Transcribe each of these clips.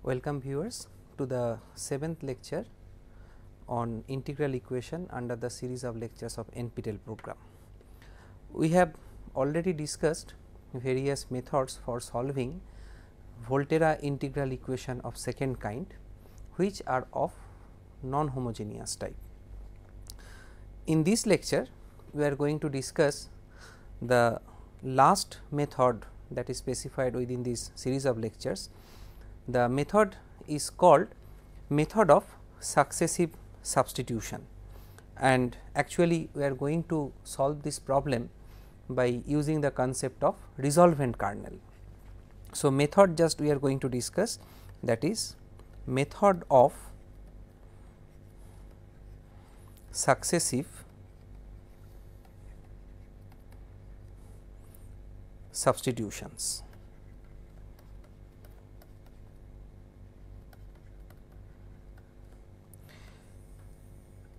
Welcome viewers to the 7th lecture on integral equation under the series of lectures of NPTEL program. We have already discussed various methods for solving Volterra integral equation of second kind, which are of non-homogeneous type. In this lecture, we are going to discuss the last method that is specified within this series of lectures. The method is called method of successive substitution, and actually we are going to solve this problem by using the concept of resolvent kernel. So, method just we are going to discuss, that is method of successive substitutions.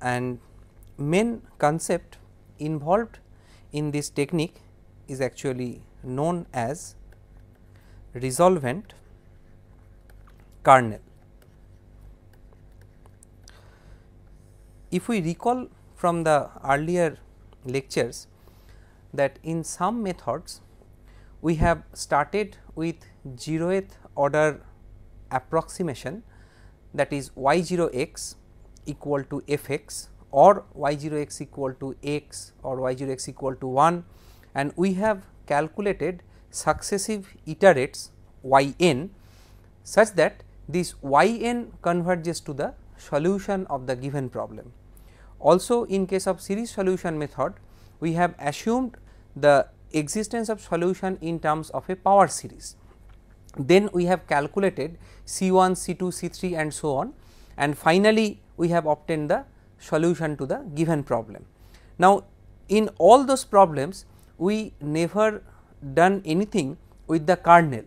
And main concept involved in this technique is actually known as resolvent kernel. If we recall from the earlier lectures that in some methods we have started with 0th order approximation, that is y0x equal to f x or y0x equal to x or y0x equal to 1, and we have calculated successive iterates y n such that this y n converges to the solution of the given problem. Also, in case of series solution method, we have assumed the existence of solution in terms of a power series. Then we have calculated C1, C2, C3 and so on, and finally we have obtained the solution to the given problem. Now, in all those problems we never done anything with the kernel.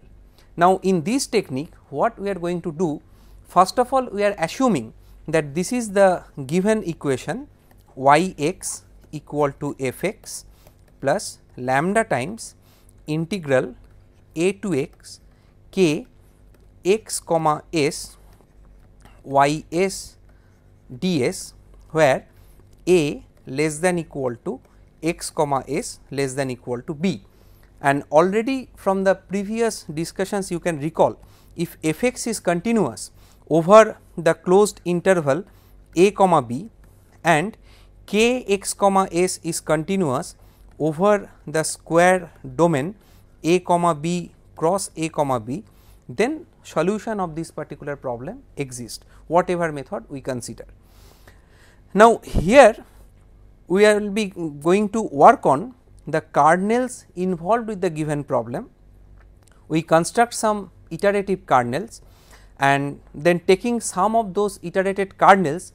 Now, in this technique what we are going to do, first of all we are assuming that this is the given equation y x equal to f x plus lambda times integral a to x k x comma s y s ds, where a less than equal to x comma s less than equal to b. And already from the previous discussions you can recall, if f x is continuous over the closed interval a comma b and k x comma s is continuous over the square domain a comma b cross a comma b, then solution of this particular problem exists, whatever method we consider. Now, here we will be going to work on the kernels involved with the given problem. We construct some iterative kernels, and then taking some of those iterated kernels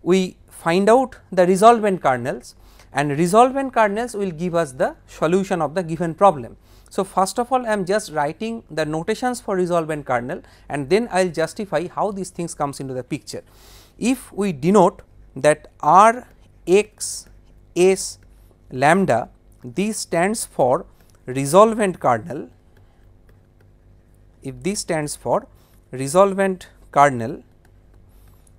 we find out the resolvent kernels, and resolvent kernels will give us the solution of the given problem. So, first of all I am just writing the notations for resolvent kernel, and then I will justify how these things comes into the picture. If we denote that R x s lambda, this stands for resolvent kernel. If this stands for resolvent kernel,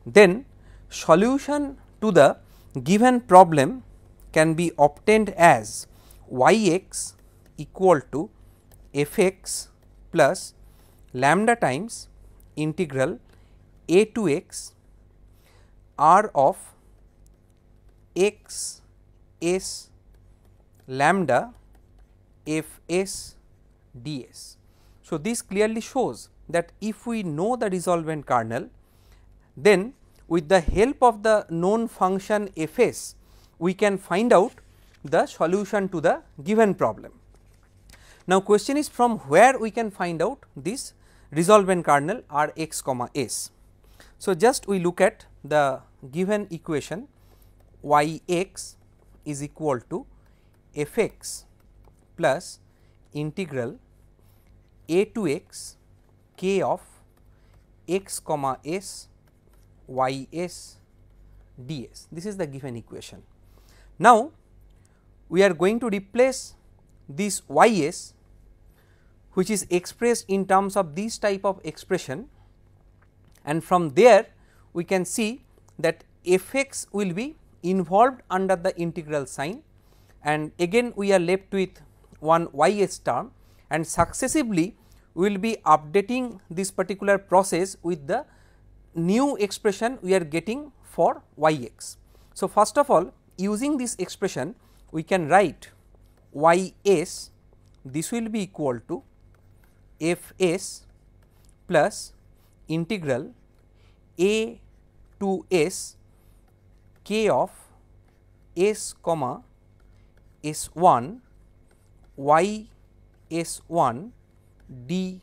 then solution to the given problem can be obtained as y x equal to f x plus lambda times integral a to x r of x s lambda f s ds. So, this clearly shows that if we know the resolvent kernel, then with the help of the known function f s we can find out the solution to the given problem. Now, question is from where we can find out this resolvent kernel R x comma s. So, just we look at the given equation y x is equal to f x plus integral a to x k of x comma s y s ds. This is the given equation. Now, we are going to replace this y s, which is expressed in terms of this type of expression and from there we can see that f x will be involved under the integral sign, and again we are left with one y s term, and successively we will be updating this particular process with the new expression we are getting for y x. So, first of all, using this expression we can write y s, this will be equal to f s plus integral a to s k of s comma s 1 y s 1 d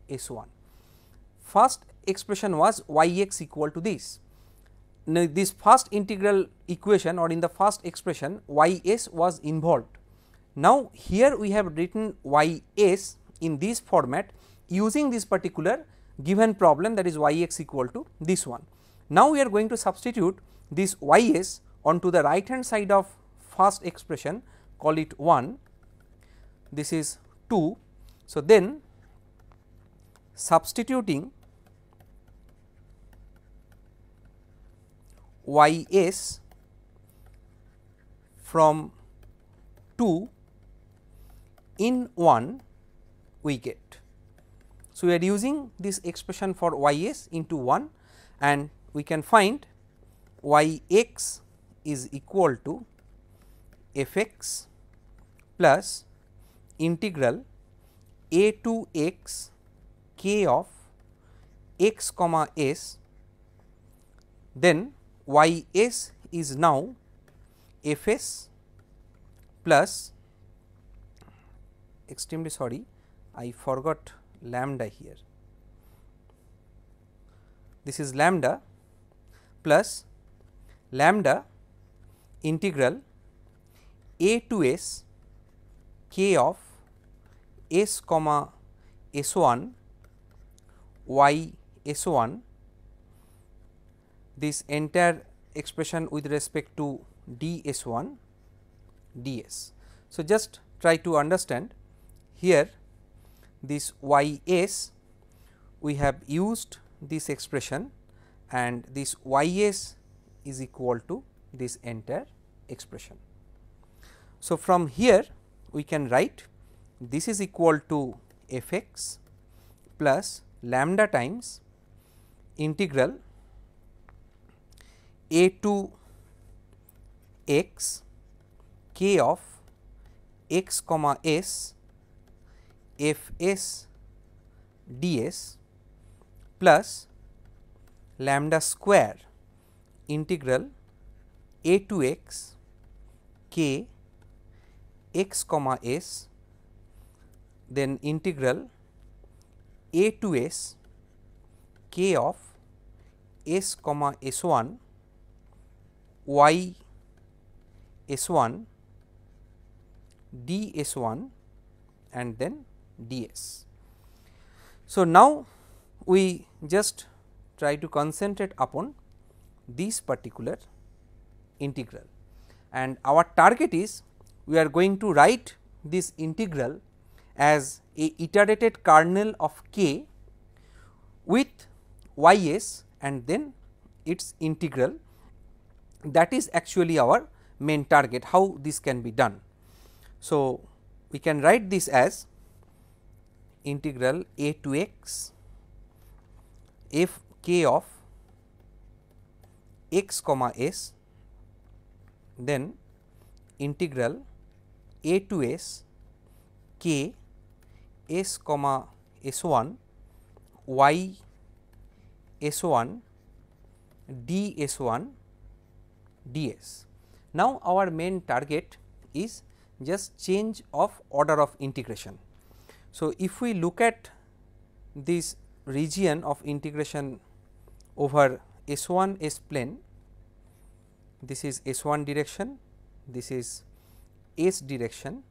s 1. First expression was y x equal to this. Now, this first integral equation or in the first expression y s was involved. Now, here we have written y s in this format using this particular given problem, that is y x equal to this one. Now, we are going to substitute this y s onto the right hand side of first expression, call it 1, this is 2. So, then substituting y s from 2 in 1 we get. So, we are using this expression for y s into 1, and we can find y x is equal to f x plus integral a to x k of x comma s, then y s is now f s plus, extremely sorry I forgot lambda here, this is lambda plus lambda integral a to s k of s comma s 1 y s 1, this entire expression with respect to d s 1 d s. So, just try to understand here this y s, we have used this expression and this y s is equal to this entire expression. So, from here we can write this is equal to f x plus lambda times integral a to x k of x comma s f s d s plus lambda square integral a to x k x comma s, then integral a to s k of s comma s 1 y s 1 d s 1 and then d s. So, now we just try to concentrate upon this particular integral, and our target is we are going to write this integral as a iterated kernel of k with y s and then its integral. That is actually our main target, how this can be done. So, we can write this as integral a to x f k of x comma s, then integral a to s k s comma s 1 y s 1 d s 1 d s. Now, our main target is just change of order of integration. So, if we look at this region of integration over S 1 S plane, this is S 1 direction, this is S direction.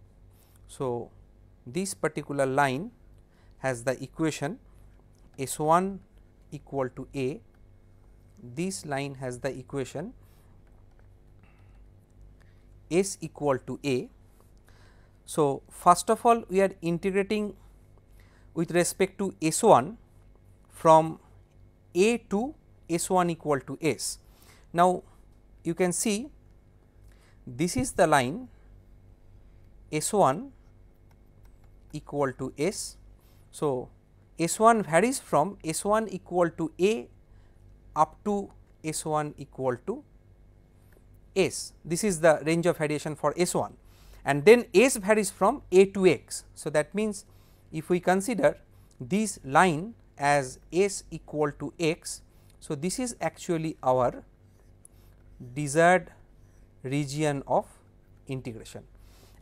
So, this particular line has the equation S 1 equal to A, this line has the equation S equal to A. So, first of all we are integrating with respect to S 1 from A to S1 equal to S. Now, you can see this is the line S1 equal to S. So, S1 varies from S1 equal to A up to S1 equal to S. This is the range of variation for S1, and then S varies from A to X. So, that means if we consider this line as S equal to X, so this is actually our desired region of integration,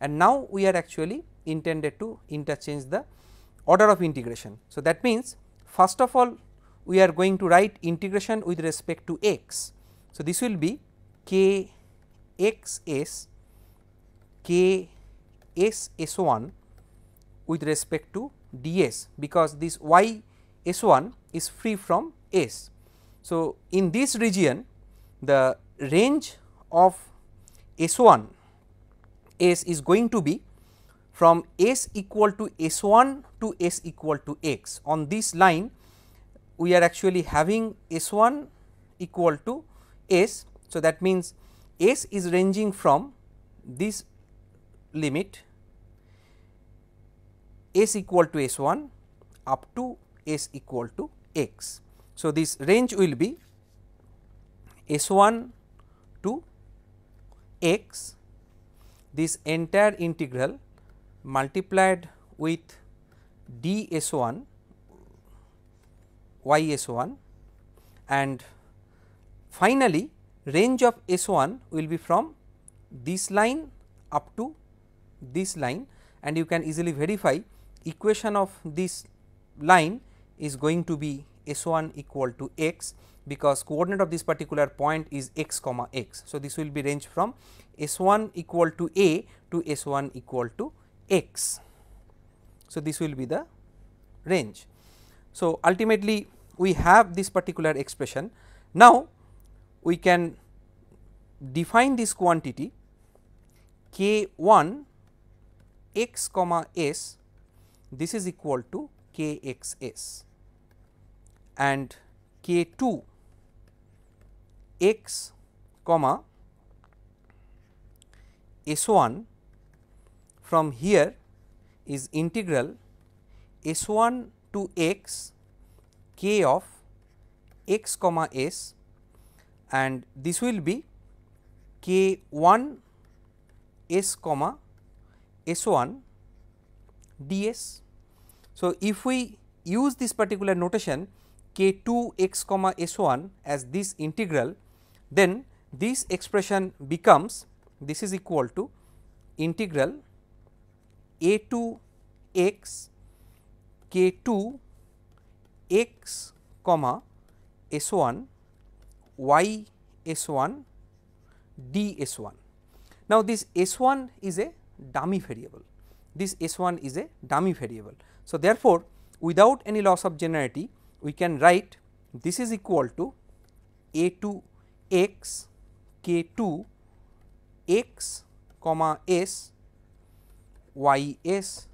and now we are actually intended to interchange the order of integration. So, that means first of all we are going to write integration with respect to x. So, this will be k x s k s s1 with respect to ds, because this y s1 is free from s. So, in this region the range of S1 S is going to be from S equal to S1 to S equal to x. On this line we are actually having S1 equal to S. So, that means S is ranging from this limit S equal to S1 up to S equal to x. So, this range will be S1 to x, this entire integral multiplied with ds1 ys1, and finally range of S1 will be from this line up to this line, and you can easily verify equation of this line is going to be S1 equal to x, because coordinate of this particular point is x comma x. So, this will be range from S1 equal to a to S1 equal to x. So, this will be the range. So, ultimately we have this particular expression. Now, we can define this quantity k1 x comma s, this is equal to k x s, and k2 x comma s1 from here is integral s1 to x k of x comma s, and this will be k1 s comma s1 ds. So, if we use this particular notation k2 x comma s1 as this integral, then this expression becomes, this is equal to integral a2 x k2 x comma s1 y s1 d s1. Now, this s1 is a dummy variable, this s1 is a dummy variable. So, therefore, without any loss of generality we can write this is equal to a2 x k2 x comma s y s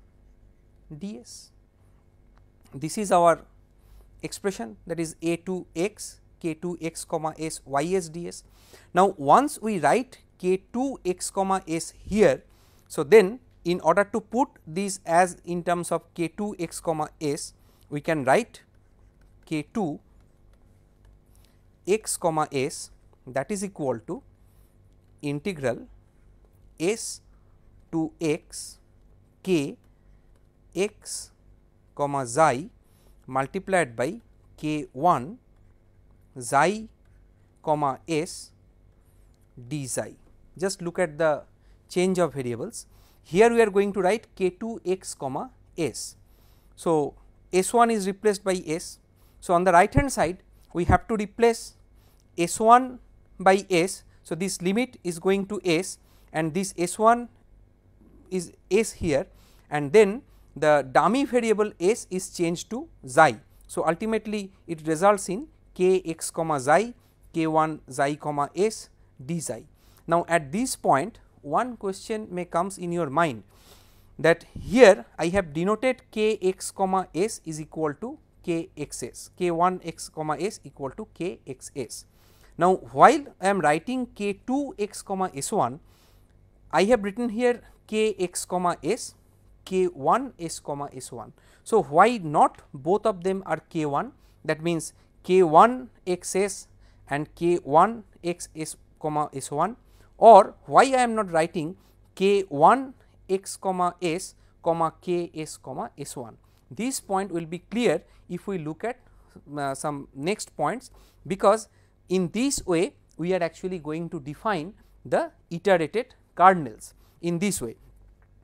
ds. This is our expression, that is a2 x k2 x comma s y s ds. Now, once we write k2 x comma s here, so then in order to put this as in terms of k2 x comma s, we can write k2 x comma s, that is equal to integral s to x k x comma xi multiplied by k1 xi comma s d xi. Just look at the change of variables. Here we are going to write k2 x comma s. So, s1 is replaced by s. So, on the right hand side we have to replace s1 by s. So, this limit is going to s, and this s1 is s here, and then the dummy variable s is changed to xi. So, ultimately it results in k x comma xi k1 xi comma s d xi. Now, at this point one question may comes in your mind, that here I have denoted k x comma s is equal to k x s, k 1 x comma s equal to k x s. Now, while I am writing k 2 x comma s 1, I have written here k x comma s, k 1 s comma s 1. So, why not both of them are k 1, that means k 1 x s and k 1 x s comma s 1, or why I am not writing k 1 x comma s comma k s comma s 1. This point will be clear if we look at some next points, because in this way we are actually going to define the iterated kernels in this way,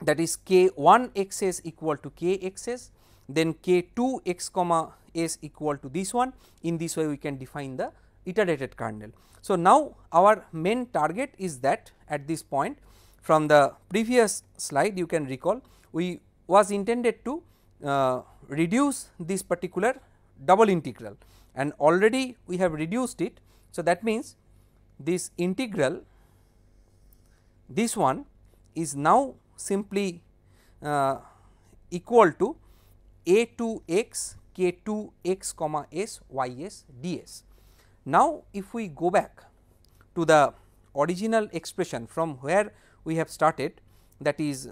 that is k 1 x s equal to k x s, then k 2 x comma s equal to this one. In this way we can define the iterated kernel. So, now our main target is that at this point, from the previous slide you can recall, we was intended to reduce this particular double integral, and already we have reduced it. So, that means this integral, this one is now simply equal to a 2 x k 2 x comma s y s d s. Now, if we go back to the original expression from where we have started, that is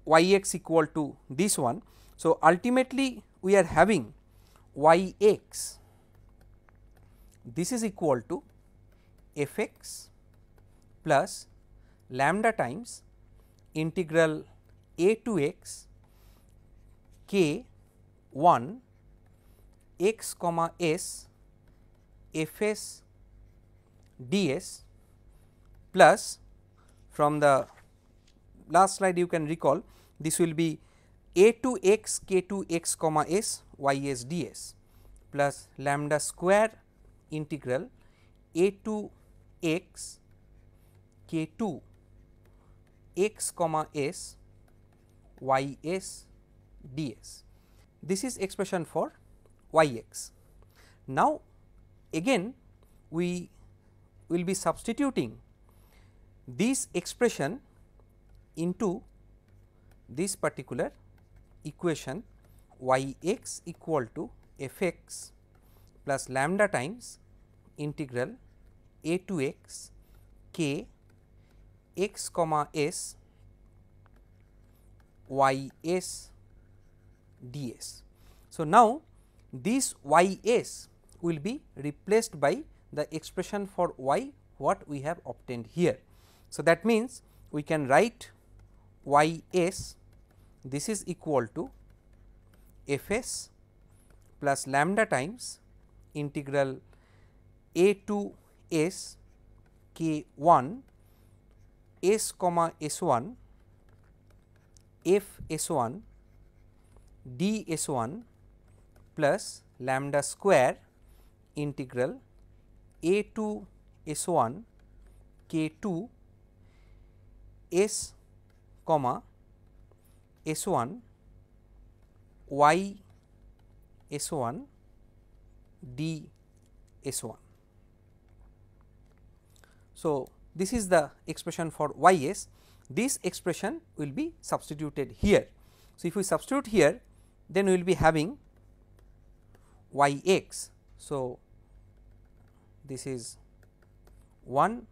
y x equal to this one. So, ultimately we are having y x, this is equal to f x plus lambda times integral a to x k 1 x comma s f s d s, plus from the last slide you can recall, this will be a 2 x k 2 x comma s y s d s plus lambda square integral a 2 x k 2 x comma s y s d s. This is expression for y x. Now, again we will be substituting this expression into this particular equation y x equal to f x plus lambda times integral a to x k x comma s y s d s. So, now this y s will be replaced by the expression for y what we have obtained here. So, that means we can write y s, this is equal to f s plus lambda times integral a to s k 1 s comma s 1 f s 1 d s 1 plus lambda square integral a to s 1 k 2 s comma s 1 y s 1 d s 1. So, this is the expression for y s. This expression will be substituted here. So, if we substitute here, then we will be having y x. So, this is 1,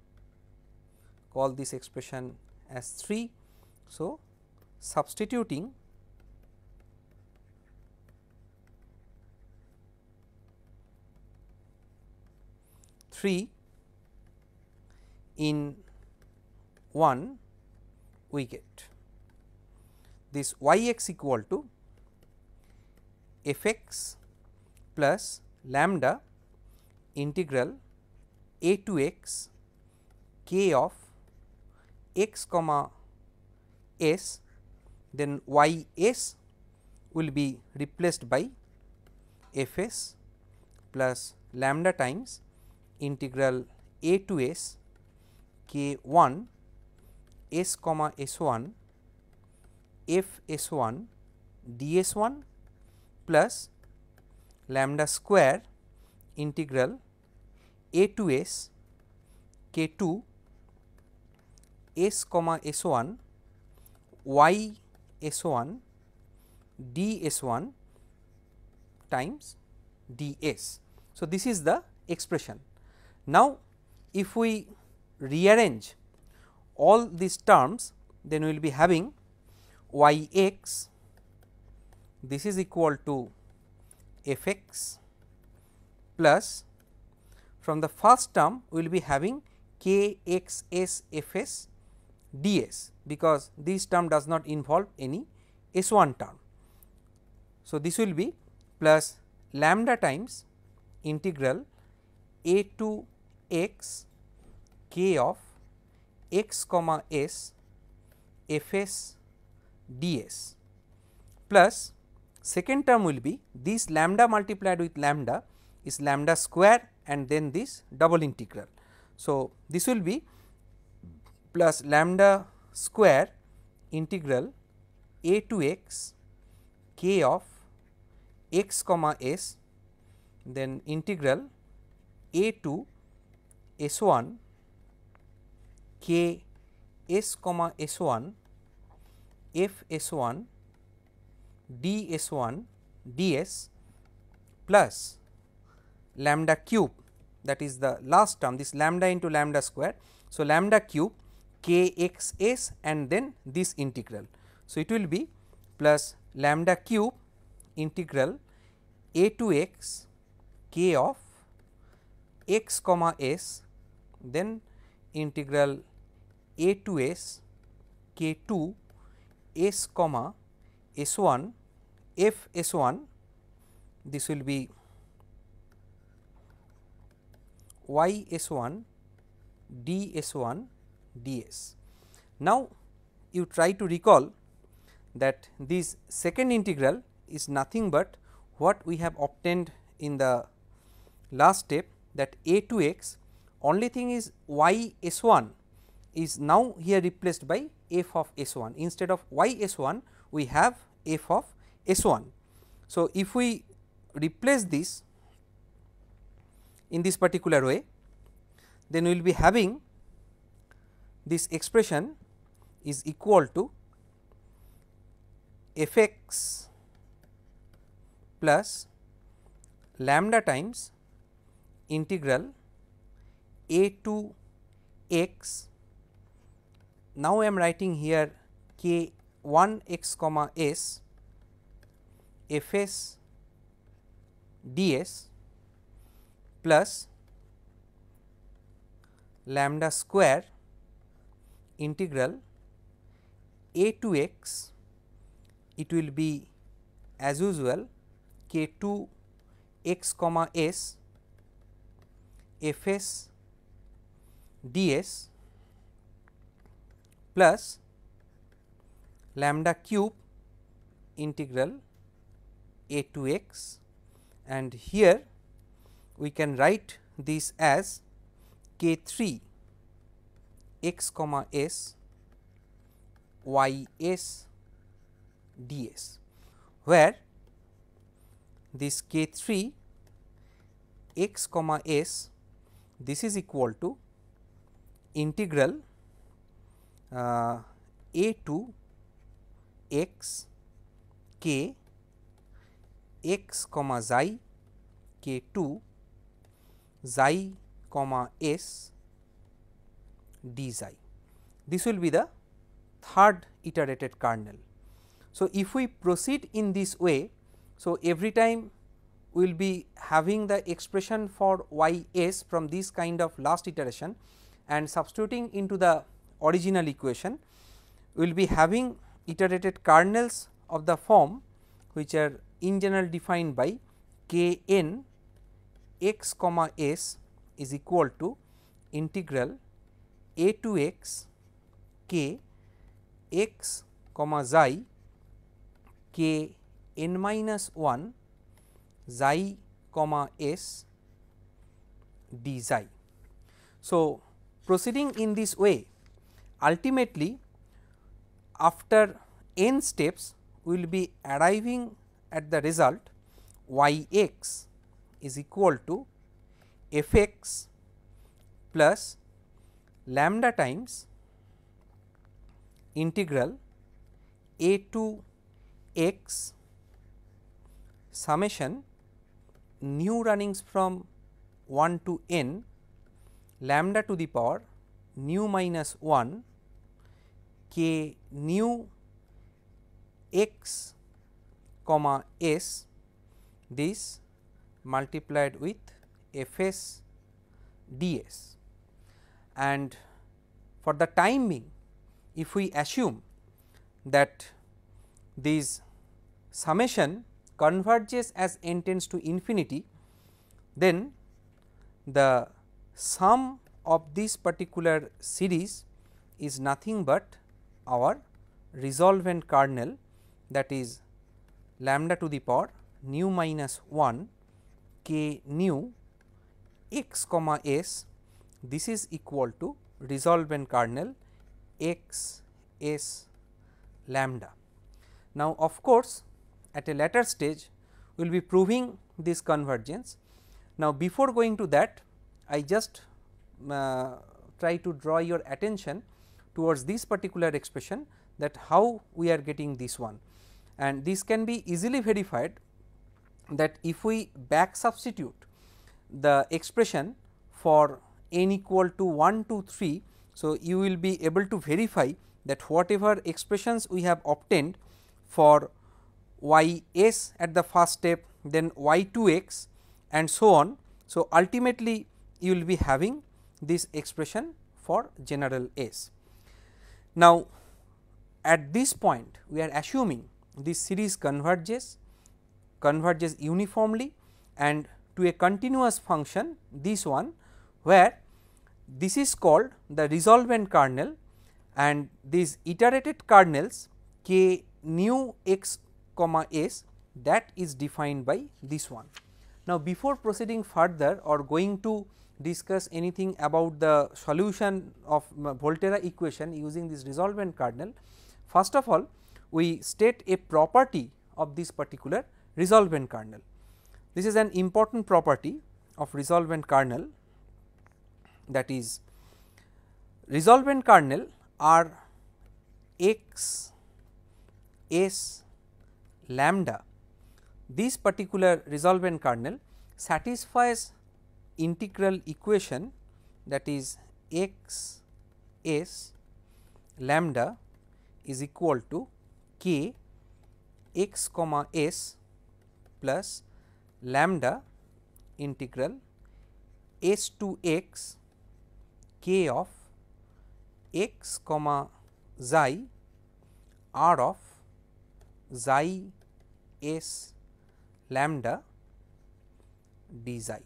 call this expression as 3. So, substituting in 1, we get this y x equal to f x plus lambda integral a to x k of x comma s, then y s will be replaced by f s plus lambda times integral a to s k 1 s comma s 1 f s 1 d s 1 plus lambda square integral a to s k 2 s comma s 1 y s 1 d s 1 times ds. So, this is the expression. Now, if we rearrange all these terms, then we will be having y x, this is equal to f x plus, from the first term we will be having k x s f s ds, because this term does not involve any s1 term. So, this will be plus lambda times integral a to x k of x comma s f s ds, plus second term will be this lambda multiplied with lambda is lambda square and then this double integral. So, this will be plus lambda square integral a to x k of x comma s, then integral a to s1 k s comma s1 f s1 d s1 ds plus lambda cube, that is the last term, this lambda into lambda square. So, lambda cube k x s and then this integral. So, it will be plus lambda cube integral a to x k of x comma s, then integral a to s k 2 s comma s1 f s1, this will be y s1 d s1 ds. Now, you try to recall that this second integral is nothing but what we have obtained in the last step, that a to x, only thing is y s1 is now here replaced by f of s1, instead of y s1 we have f of s1. So, if we replace this in this particular way, then we will be having this expression is equal to f x plus lambda times integral a to x. Now, I am writing here k 1 x comma s f s ds plus lambda square integral a to x, it will be as usual k 2 x comma s f s ds plus lambda cube integral a to x, and here we can write this as k 3 x comma s y s ds, where this k 3 x comma s, this is equal to integral a to x k x comma xi k 2 xi comma s d xi. This will be the third iterated kernel. So, if we proceed in this way, so every time we will be having the expression for y s from this kind of last iteration and substituting into the original equation, we will be having iterated kernels of the form which are in general defined by k n x comma s is equal to integral a to x k x comma xi k n minus 1 xi comma s d xi. So, proceeding in this way, ultimately after n steps we will be arriving at the result y x is equal to f x plus lambda times integral a to x summation nu runnings from 1 to n lambda to the power nu minus 1 k nu x comma s, this multiplied with f s ds. And for the time being, if we assume that this summation converges as n tends to infinity, then the sum of this particular series is nothing but our resolvent kernel, that is lambda to the power nu minus 1 k nu x comma s, this is equal to resolvent kernel x s lambda. Now, of course, at a later stage we will be proving this convergence. Now, before going to that, I just try to draw your attention towards this particular expression, that how we are getting this one, and this can be easily verified, that if we back substitute the expression for n equal to 1 to 3. So, you will be able to verify that whatever expressions we have obtained for y s at the first step, then y 2 x and so on. So, ultimately you will be having this expression for general S. Now, at this point we are assuming this series converges uniformly and to a continuous function, this one, where this is called the resolvent kernel, and these iterated kernels k nu x comma s, that is defined by this one. Now, before proceeding further or going to discuss anything about the solution of Volterra equation using this resolvent kernel, first of all we state a property of this particular resolvent kernel. This is an important property of resolvent kernel, that is resolvent kernel are x s lambda. This particular resolvent kernel satisfies integral equation, that is x s lambda is equal to k x comma s plus lambda integral s to x k of x comma xi r of xi s lambda d xi.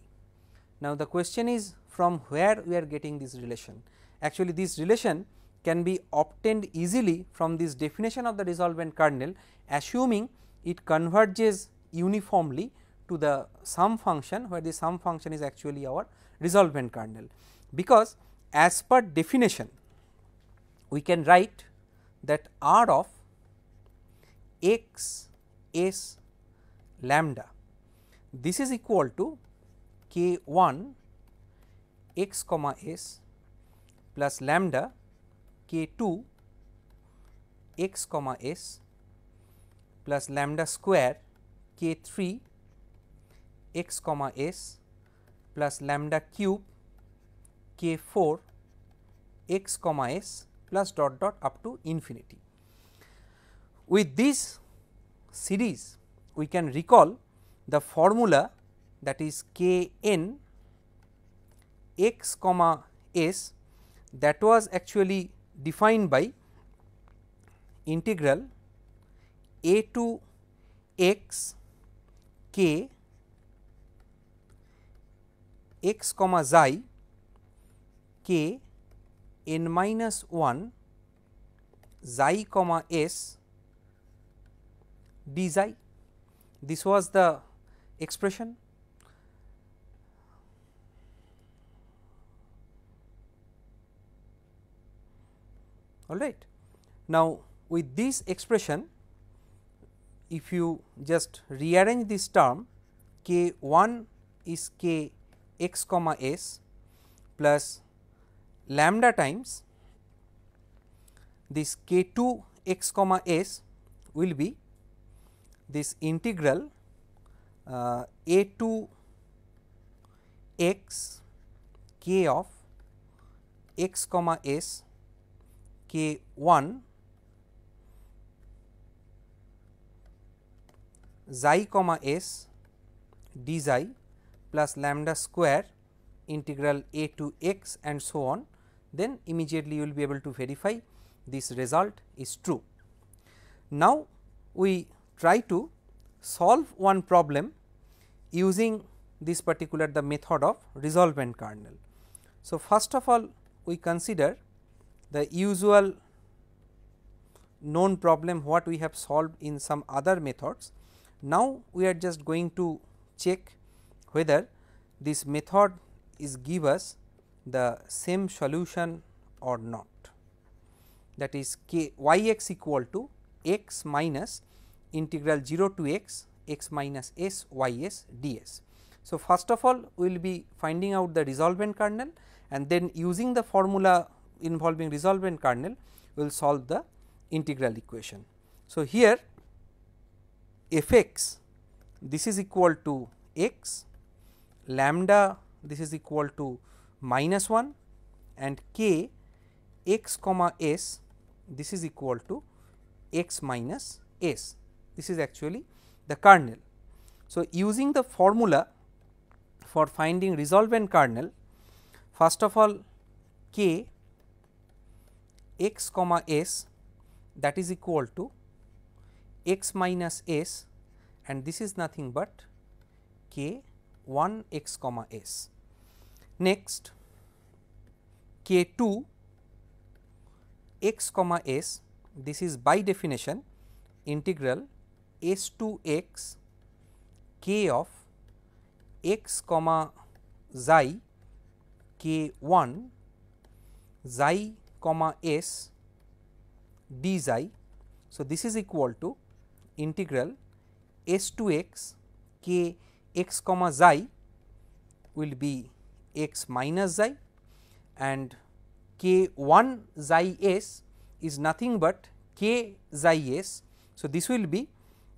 Now, the question is from where we are getting this relation. Actually, this relation can be obtained easily from this definition of the resolvent kernel, assuming it converges uniformly to the sum function, where the sum function is actually our resolvent kernel. Because as per definition we can write that R of x s lambda, this is equal to k 1 x comma s plus lambda k 2 x comma s plus lambda square k 3 x comma s plus lambda cube k 4 x comma s plus dot dot up to infinity. With this series we can recall the formula, that is k n x comma s, that was actually defined by integral a to x k x comma xi k n minus 1 xi comma s d xi. This was the expression. All right. Now, with this expression, if you just rearrange this term, k 1 is k x comma s plus lambda times this k 2 x comma s will be this integral a to x k of x comma s k 1 xi comma s d xi plus lambda square integral a to x and so on, then immediately you will be able to verify this result is true. Now, we try to solve one problem using this particular the method of resolvent kernel. So, first of all we consider the usual known problem what we have solved in some other methods. Now, we are just going to check whether this method is give us the same solution or not, that is k y x equal to x minus integral 0 to x x minus s y s d s. So, first of all we will be finding out the resolvent kernel, and then using the formula involving resolvent kernel we will solve the integral equation. So, here f x this is equal to x, lambda this is equal to minus 1, and k x comma s this is equal to x minus s, this is actually the kernel. So, using the formula for finding resolvent kernel, first of all k x comma s that is equal to x minus s, and this is nothing but k 1 x comma s. Next k 2 x comma s, this is by definition integral s to x k of x comma xi k 1 xi comma s d xi. So, this is equal to integral s to x k x comma xi will be x minus xi, and k 1 xi s is nothing but k xi s. So, this will be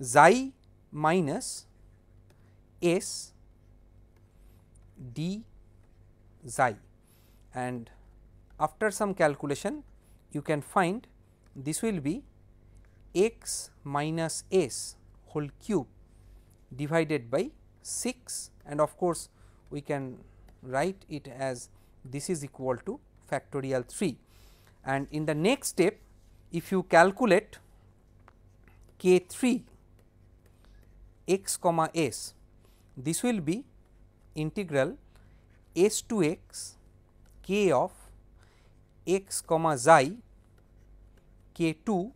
xi minus s d xi, and after some calculation you can find this will be x minus s whole cube divided by 6, and of course, we can write it as this is equal to factorial 3. And in the next step, if you calculate k 3 x comma s, this will be integral s to x k of x comma xi k 2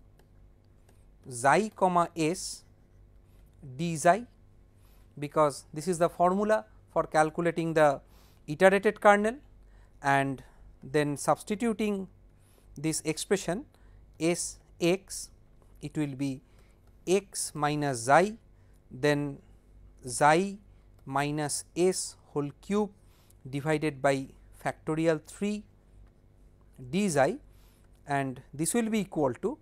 xi comma s d xi, because this is the formula for calculating the iterated kernel, and then substituting this expression s x, it will be x minus xi, then xi minus s whole cube divided by factorial 3 d xi, and this will be equal to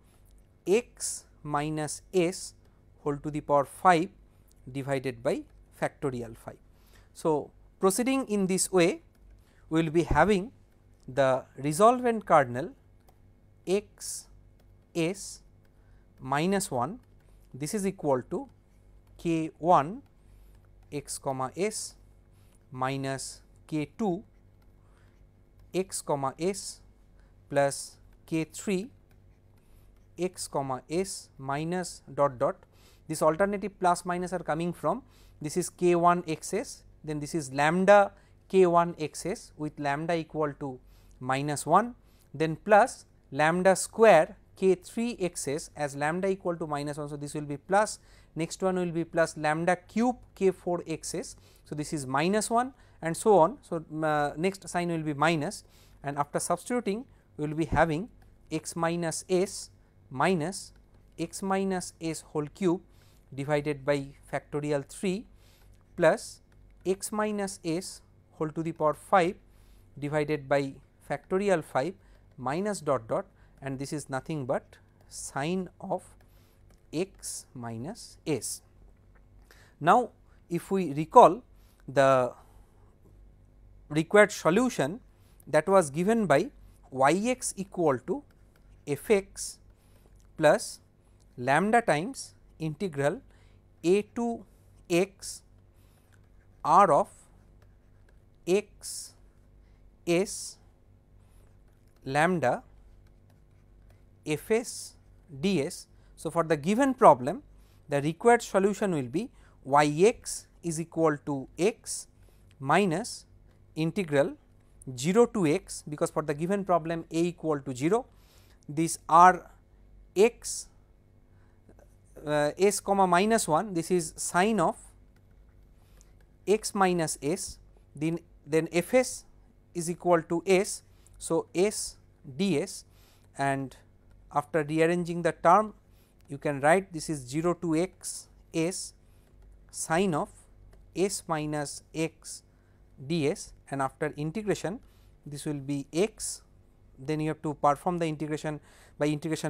x minus s whole to the power 5 divided by factorial 5. So, proceeding in this way, we will be having the resolvent kernel x s minus 1, this is equal to k 1 x comma s minus k 2 x comma s plus k 3 x comma s minus dot dot. This alternative plus minus are coming from this is k 1 x s, then this is lambda k 1 x s with lambda equal to minus 1, then plus lambda square k 3 x s as lambda equal to minus 1. So, this will be plus, next one will be plus lambda cube k 4 x s. So, this is minus 1 and so on. So, next sign will be minus, and after substituting we will be having x minus s minus x minus s whole cube divided by factorial 3 plus x minus s whole to the power 5 divided by factorial 5 minus dot dot, and this is nothing but sine of x minus s. Now, if we recall the required solution that was given by y x equal to f x plus lambda times integral a to x r of x s lambda f s d s. So, for the given problem the required solution will be y x is equal to x minus integral 0 to x, because for the given problem a equal to 0, this r x s comma minus 1, this is sine of x minus s, then f s is equal to s. So, s ds, and after rearranging the term you can write this is 0 to x s sine of s minus x ds, and after integration this will be x, then you have to perform the integration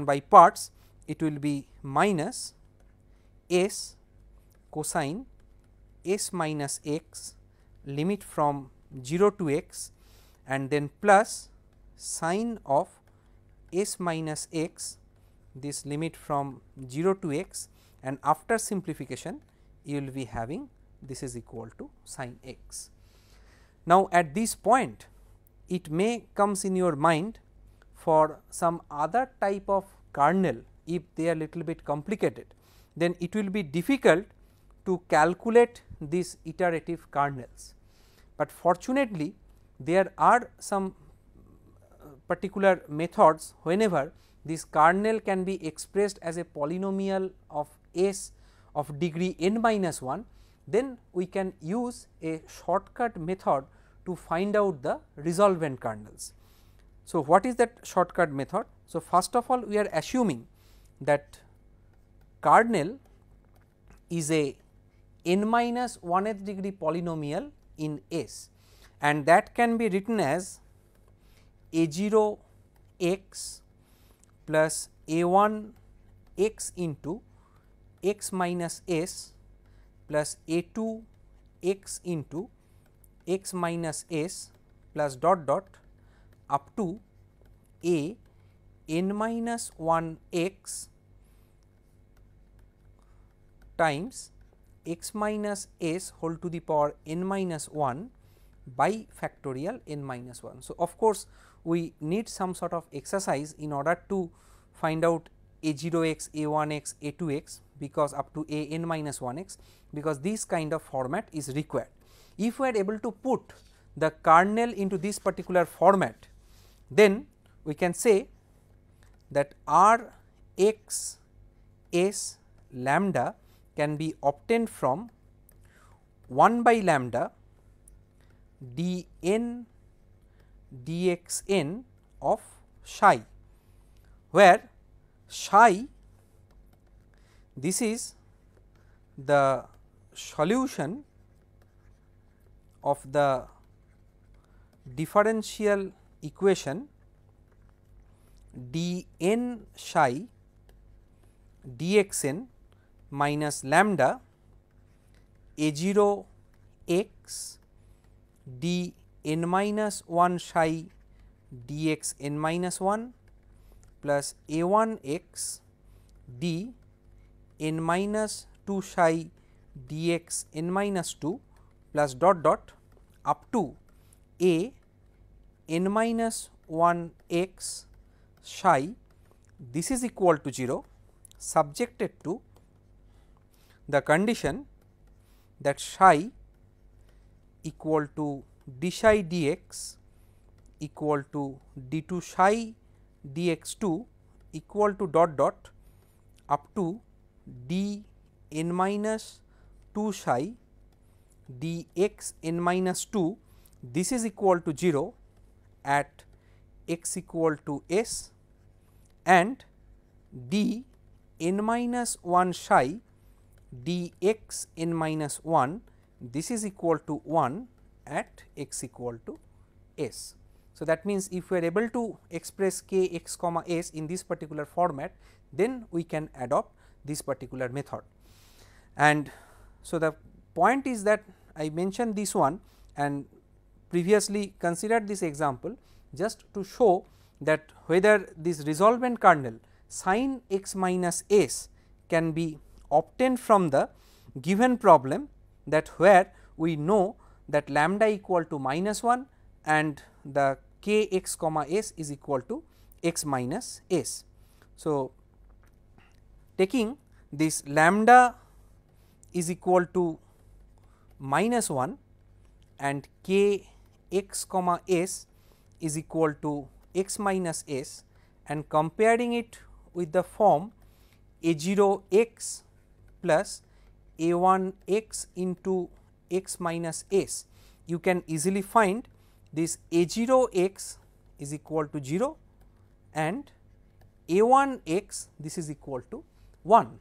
by parts, it will be minus s cosine s minus x limit from 0 to x, and then plus sine of s minus x, this limit from 0 to x, and after simplification you will be having this is equal to sine x. Now, at this point it may comes in your mind for some other type of kernel, if they are little bit complicated, then it will be difficult to calculate these iterative kernels, but fortunately there are some particular methods whenever this kernel can be expressed as a polynomial of s of degree n minus 1, then we can use a shortcut method to find out the resolvent kernels. So, what is that shortcut method? So, first of all we are assuming that kernel is a n minus 1th degree polynomial in S, and that can be written as a0 x plus a1 x into x minus s plus a2 x into x minus s plus dot dot up to a n minus 1 x times x minus s whole to the power n minus 1 by factorial n minus 1. So, of course, we need some sort of exercise in order to find out a0 x, a1 x, a2 x, because up to a n minus 1 x, because this kind of format is required. If we are able to put the kernel into this particular format, then we can say that r x s lambda can be obtained from 1 by lambda d n dx n of psi, where psi this is the solution of the differential equation d n psi dx n minus lambda a0 x d n minus 1 psi dx n minus 1 plus a1 x d n minus 2 psi dx n minus 2 plus dot dot up to a n minus 1 x psi, this is equal to 0, subjected to the condition that psi equal to d psi dx equal to d2 psi dx2 equal to dot dot up to d n minus 2 psi dx n minus 2, this is equal to 0 at x equal to s, and d n minus 1 psi dx n minus 1, this is equal to 1 at x equal to s. So, that means, if we are able to express k x comma s in this particular format, then we can adopt this particular method. And so, the point is that I mentioned this one, and previously considered this example just to show that whether this resolvent kernel sin x minus s can be obtained from the given problem, that where we know that lambda equal to minus 1 and the k x comma s is equal to x minus s. So, taking this lambda is equal to minus 1 and k x comma s is equal to x minus s, and comparing it with the form a 0 x plus a 1 x into x minus s, you can easily find this a 0 x is equal to 0 and a 1 x this is equal to 1.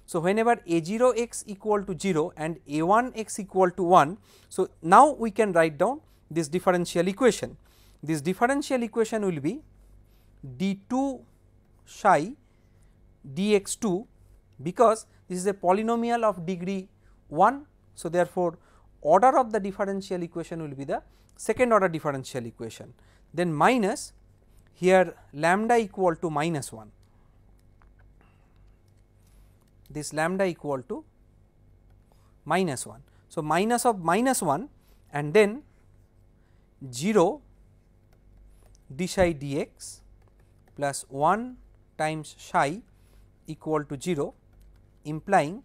So, whenever a 0 x equal to 0 and a 1 x equal to 1, so now we can write down this differential equation. This differential equation will be d2 psi dx2, because this is a polynomial of degree 1. So, therefore, order of the differential equation will be the second order differential equation, then minus here lambda equal to minus 1, this lambda equal to minus 1. So, minus of minus 1 and then 0 d psi dx plus 1 times psi equal to 0, implying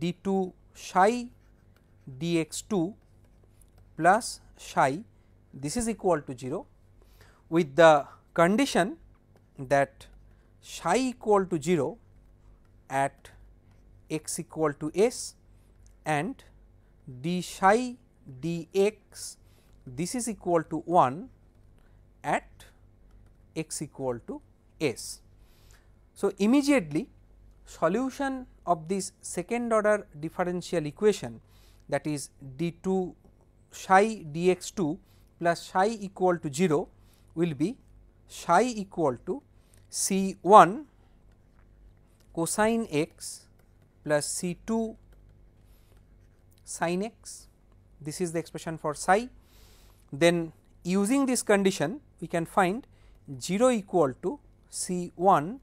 d2 psi dx2 plus psi this is equal to 0, with the condition that psi equal to 0 at x equal to s and d psi dx this is equal to 1 at x equal to s. So, immediately solution of this second order differential equation, that is d2 psi dx2 plus psi equal to 0 will be psi equal to c1 cosine x plus c2 sin x, this is the expression for psi. Then using this condition we can find 0 equal to c1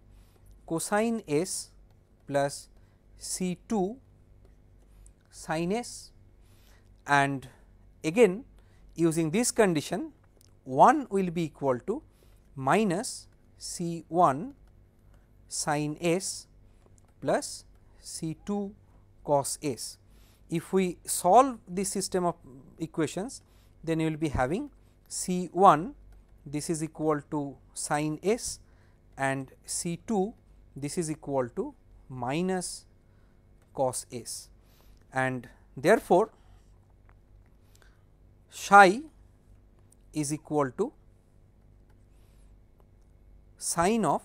cosine s plus c2 sin s, and again using this condition 1 will be equal to minus c1 sin s plus c2 cos s. If we solve this system of equations, then you will be having c1 this is equal to sin s and c2 this is equal to minus cos s, and therefore, psi is equal to sin of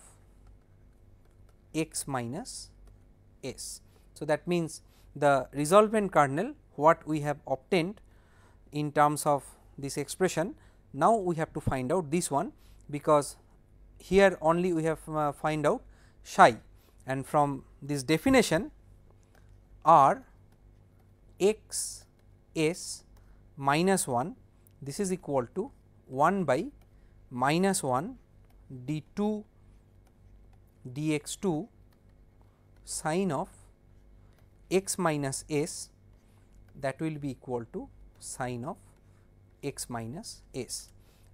x minus s. So, that means the resolvent kernel what we have obtained in terms of this expression. Now, we have to find out this one, because here only we have find out psi, and from this definition r x s minus 1 this is equal to 1 by minus 1 d2 dx2 sin of x minus s, that will be equal to sin of x minus s,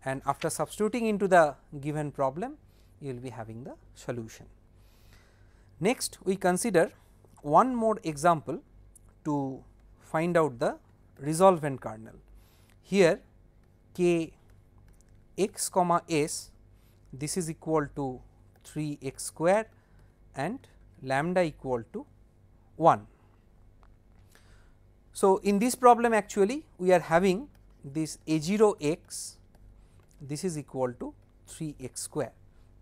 and after substituting into the given problem you will be having the solution. Next we consider one more example to find out the resolvent kernel. Here k x comma s this is equal to 3 x square and lambda equal to 1. So, in this problem actually we are having this a 0 x this is equal to 3 x square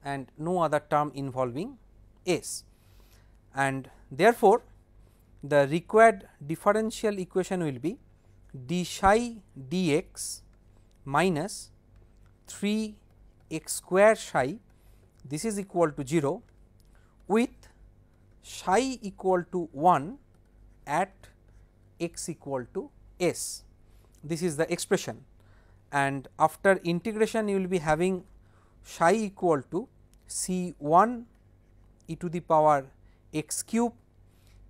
and no other term involving s, and therefore, the required differential equation will be d psi dx minus 3 x square psi this is equal to 0 with psi equal to 1 at x equal to s. This is the expression, and after integration you will be having psi equal to C1 e to the power x cube.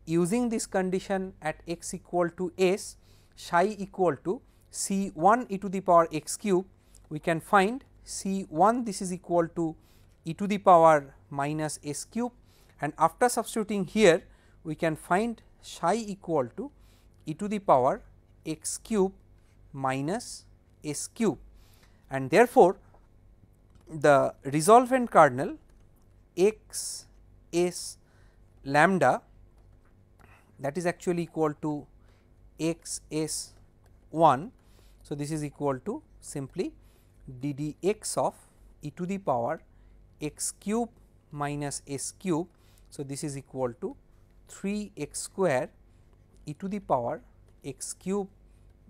Using this condition at x equal to s, psi equal to C1 e to the power x cube, we can find C1 this is equal to e to the power minus s cube, and after substituting here we can find psi equal to e to the power x cube minus s cube, and therefore, the resolvent kernel x s lambda, that is actually equal to x s 1. So, this is equal to simply d dx of e to the power x cube minus s cube. So, this is equal to 3 x square e to the power x cube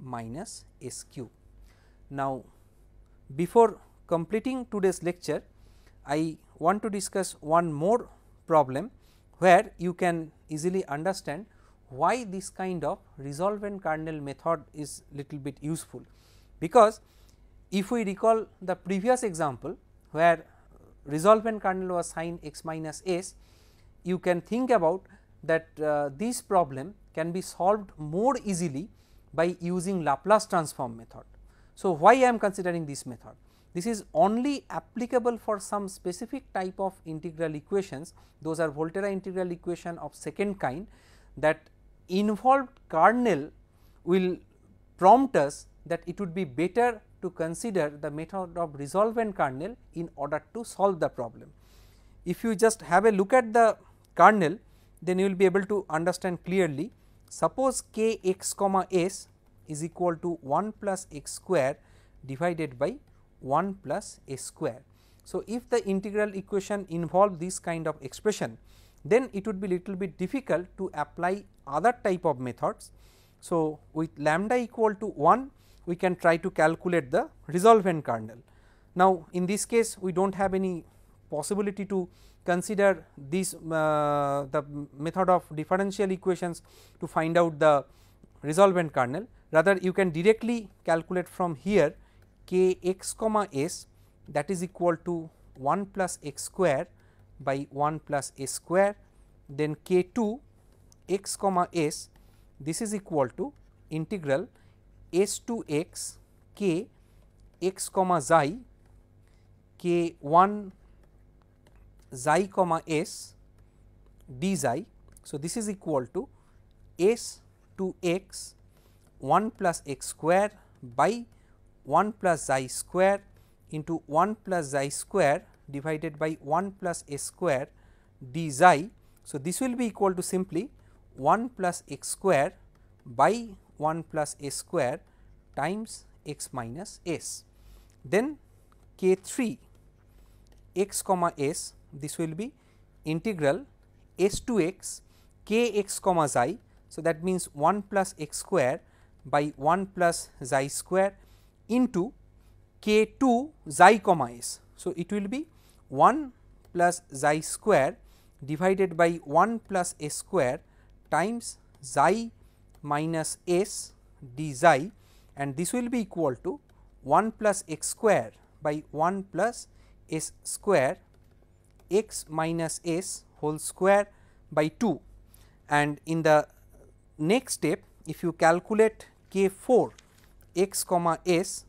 minus s cube. Now, before completing today's lecture, I want to discuss one more problem where you can easily understand why this kind of resolvent kernel method is little bit useful. Because if we recall the previous example where resolvent kernel was sin x minus s, you can think about that this problem can be solved more easily by using Laplace transform method. So, why I am considering this method? This is only applicable for some specific type of integral equations, those are Volterra integral equation of second kind, that involved kernel will prompt us that it would be better to consider the method of resolvent kernel in order to solve the problem. If you just have a look at the kernel, then you will be able to understand clearly. Suppose k x comma s is equal to 1 plus x square divided by 1 plus s square. So, if the integral equation involve this kind of expression, then it would be little bit difficult to apply other type of methods. So, with lambda equal to 1, we can try to calculate the resolvent kernel. Now, in this case we do not have any possibility to consider this the method of differential equations to find out the resolvent kernel, rather you can directly calculate from here k x comma s, that is equal to 1 plus x square by 1 plus s square, then k 2 x comma s, this is equal to integral s to x k x comma xi k 1 xi comma s d xi. So, this is equal to s to x 1 plus x square by 1 plus xi square into 1 plus xi square divided by 1 plus s square d xi. So, this will be equal to simply 1 plus x square by 1 plus s square times x minus s. Then k 3 x comma s, this will be integral s to x k x comma xi. So, that means 1 plus x square by 1 plus xi square into k 2 xi comma s. So, it will be 1 plus xi square divided by 1 plus s square times xi minus s d xi, and this will be equal to 1 plus x square by 1 plus s square x minus s whole square by 2. And in the next step, if you calculate k 4 x comma s,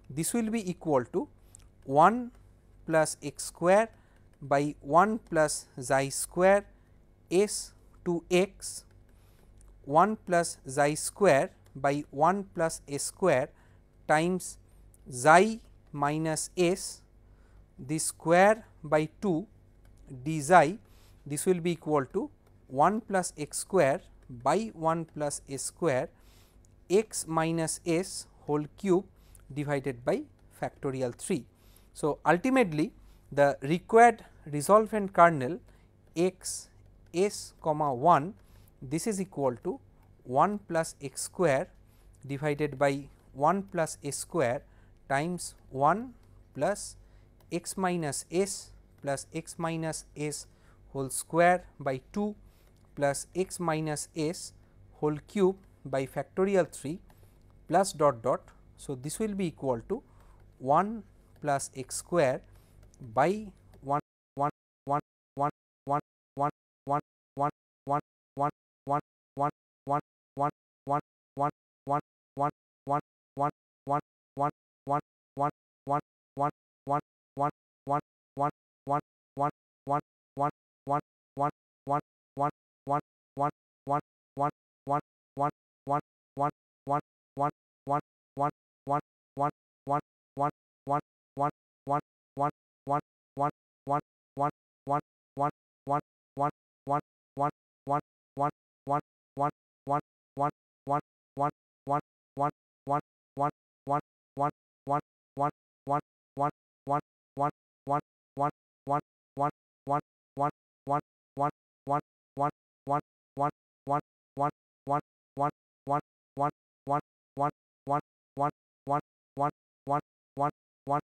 this will be equal to 1 plus x square by 1 plus xi square s to x 1 plus xi square by 1 plus s square times xi minus s this square by 2 d xi. This will be equal to 1 plus x square by 1 plus s square x minus s whole cube divided by factorial 3. So, ultimately the required resolvent kernel x s comma 1, this is equal to 1 plus x square divided by 1 plus s square times 1 plus x minus s plus x minus s whole square by 2 plus x minus s whole cube by factorial 3 plus dot dot So, this will be equal to 1 plus x square by 1 1 1 1 1 1 1 1 1 1 1 1 1 1 1 1 1 1 1 1 1 1 1 1 1 1 1 1 1 1 1 1 1 1 1 1 1 1 1 1 1 1 1 1 1 1 1 1 1 1 1 1 1 1 1 1 1 1 1 1 1 1 1 1 1 1 1 1 1 1 1 1 1 1 1 1 1 1 1 1 1 1 1 1 1 1 1 1 1 1 1 1 1 1 1 1 1 1 1 1 1 1 1 1 1 1 1 1 1 1 1 1 1 1